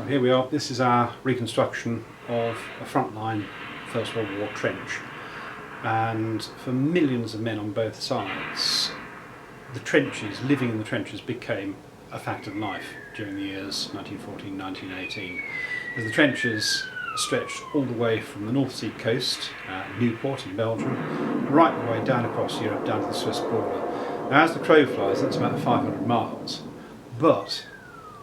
here we are. This is our reconstruction of a frontline First World War trench, and for millions of men on both sides, the trenches, living in the trenches, became a fact of life during the years 1914, 1918, as the trenches stretched all the way from the North Sea coast, Newport in Belgium, right the way down across Europe, down to the Swiss border. Now, as the crow flies, that's about 500 miles, but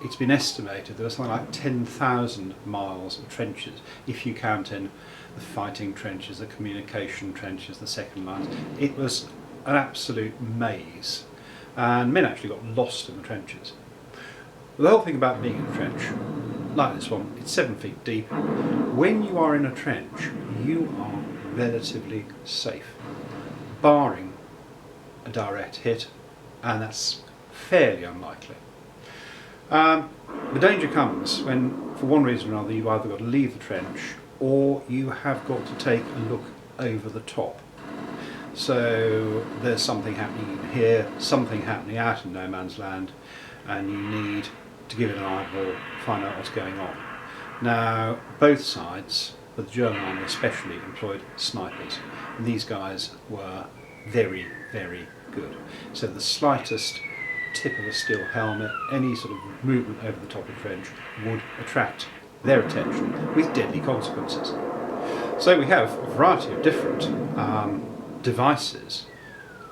it's been estimated there are something like 10,000 miles of trenches, if you count in the fighting trenches, the communication trenches, the second lines. It was an absolute maze, and men actually got lost in the trenches. The whole thing about being in a trench, like this one, it's 7 feet deep. When you are in a trench, you are relatively safe, barring a direct hit, and that's fairly unlikely. The danger comes when, for one reason or another, you've either got to leave the trench or you have got to take a look over the top. So there's something happening in here, something happening out in no man's land, and you need to give it an eyeball, find out what's going on. Now, both sides, but the German army especially, employed snipers, and these guys were very, very good. So the slightest tip of a steel helmet, any sort of movement over the top of the trench would attract their attention with deadly consequences. So we have a variety of different devices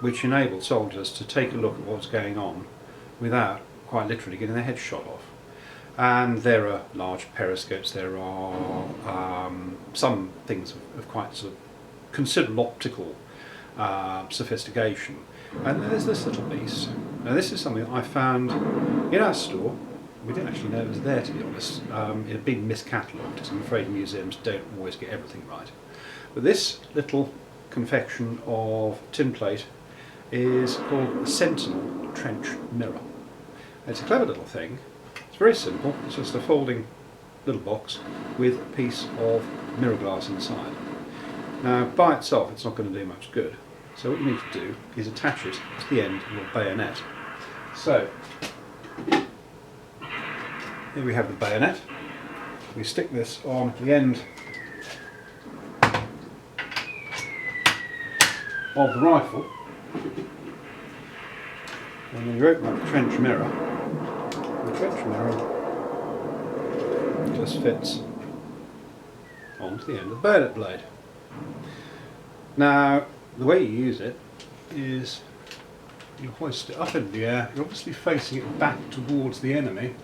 which enable soldiers to take a look at what's going on without quite literally getting their head shot off. And there are large periscopes, there are some things of quite sort of considerable optical sophistication. And there's this little beast. Now this is something that I found in our store. We didn't actually know it was there, to be honest. It had been miscatalogued, because I'm afraid museums don't always get everything right. But this little confection of tin plate is called a Sentinel trench mirror. It's a clever little thing. It's very simple. It's just a folding little box with a piece of mirror glass inside. Now, by itself, it's not going to do much good. So what you need to do is attach it to the end of your bayonet. So, here we have the bayonet. We stick this on the end of the rifle, and then you open up the trench mirror. The trench mirror just fits onto the end of the bayonet blade. Now, the way you use it is you hoist it up in the air. You're obviously facing it back towards the enemy,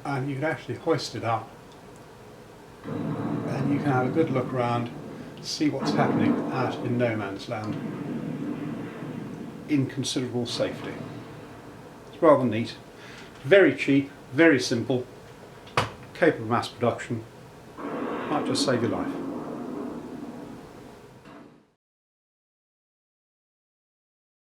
and you can actually hoist it up, and you can have a good look around, see what's happening out in no man's land in considerable safety. It's rather neat, very cheap, very simple, capable of mass production, might just save your life.